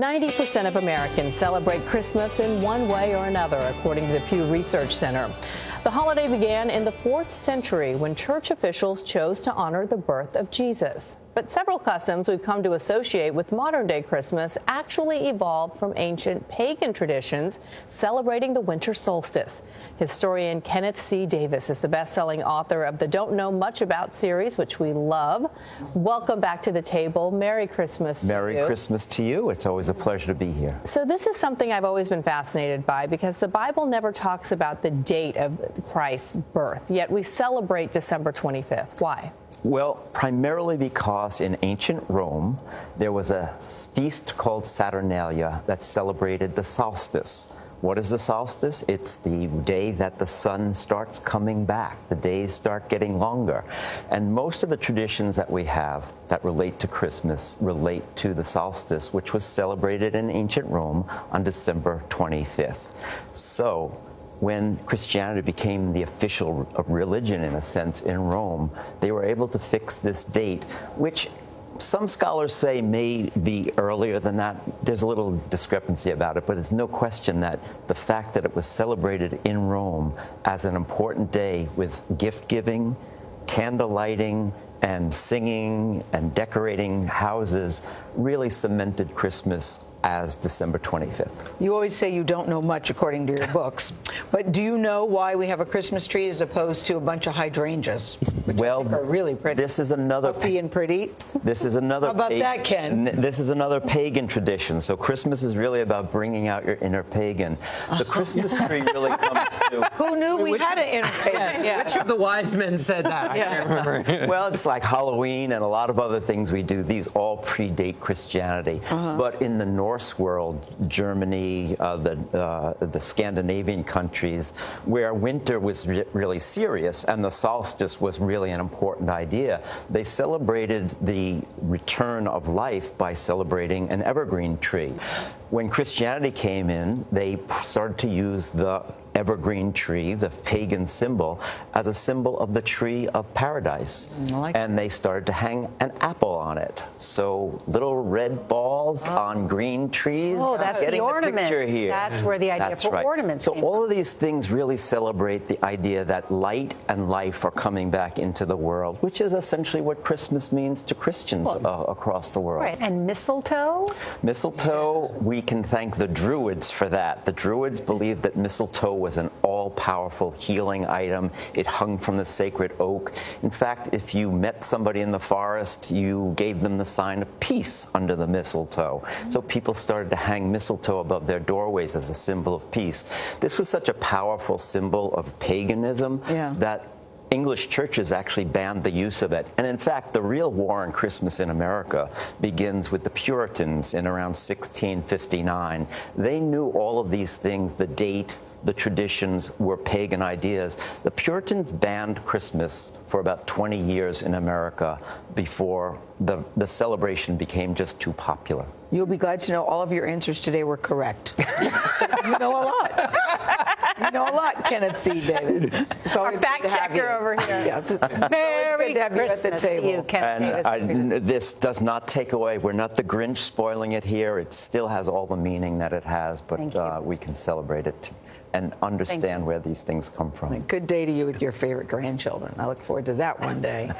90% of Americans celebrate Christmas in one way or another, according to the Pew Research Center. The holiday began in the 4th century when church officials chose to honor the birth of Jesus. But several customs we've come to associate with modern-day Christmas actually evolved from ancient pagan traditions celebrating the winter solstice. Historian Kenneth C. Davis is the best-selling author of the Don't Know Much About series, which we love. Welcome back to the table. Merry Christmas to you. Merry Christmas to you. It's always a pleasure to be here. So this is something I've always been fascinated by because the Bible never talks about the date of Christ's birth, yet we celebrate December 25th. Why? Well, primarily because in ancient Rome, there was a feast called Saturnalia that celebrated the solstice. What is the solstice? It's the day that the sun starts coming back. The days start getting longer. And most of the traditions that we have that relate to Christmas relate to the solstice, which was celebrated in ancient Rome on December 25th. So when Christianity became the official religion, in a sense, in Rome, they were able to fix this date, which some scholars say may be earlier than that. There's a little discrepancy about it, but there's no question that the fact that it was celebrated in Rome as an important day with gift-giving, candle lighting, and singing and decorating houses really cemented Christmas as December 25th. You always say you don't know much according to your books, but do you know why we have a Christmas tree as opposed to a bunch of hydrangeas, which I think are really pretty? This is another puffy and pretty. This is another. How about that, Ken? This is another pagan tradition. So Christmas is really about bringing out your inner pagan. The Christmas tree really comes to. Who knew we had an inner pagan? Yes, yeah. Which of the wise men said that? I can't remember. Well, it's like Halloween and a lot of other things we do. These all predate Christianity. But in the Norse world, Germany, the Scandinavian countries, where winter was really serious and the solstice was really an important idea, they celebrated the return of life by celebrating an evergreen tree. When Christianity came in, they started to use the evergreen tree, the pagan symbol, as a symbol of the tree of paradise. And they started to hang an apple on it. So little red balls on green trees. Oh, that's getting the ornaments. The picture here. That's where the idea That's for right. ornaments So came all from. of these things really celebrate the idea that light and life are coming back into the world, which is essentially what Christmas means to Christians across the world. Right, and mistletoe? Mistletoe, we can thank the Druids for that. The Druids believed that mistletoe was an all-powerful healing item. It hung from the sacred oak. In fact, if you met somebody in the forest, you gave them the sign of peace under the mistletoe. So people started to hang mistletoe above their doorways as a symbol of peace. This was such a powerful symbol of paganism that English churches actually banned the use of it. And in fact, the real war on Christmas in America begins with the Puritans in around 1659. They knew all of these things, the date, the traditions were pagan ideas. The Puritans banned Christmas for about 20 years in America before the celebration became just too popular. You'll be glad to know all of your answers today were correct. You know a lot. You know a lot, Kenneth C. Davis. Our fact checker over here. Yes. Merry good to have you at the Christmas table. to you, Kenneth Davis. This does not take away, we're not the Grinch spoiling it here. It still has all the meaning that it has, but we can celebrate it and understand where these things come from. Good day to you with your favorite grandchildren. I look forward to that one day.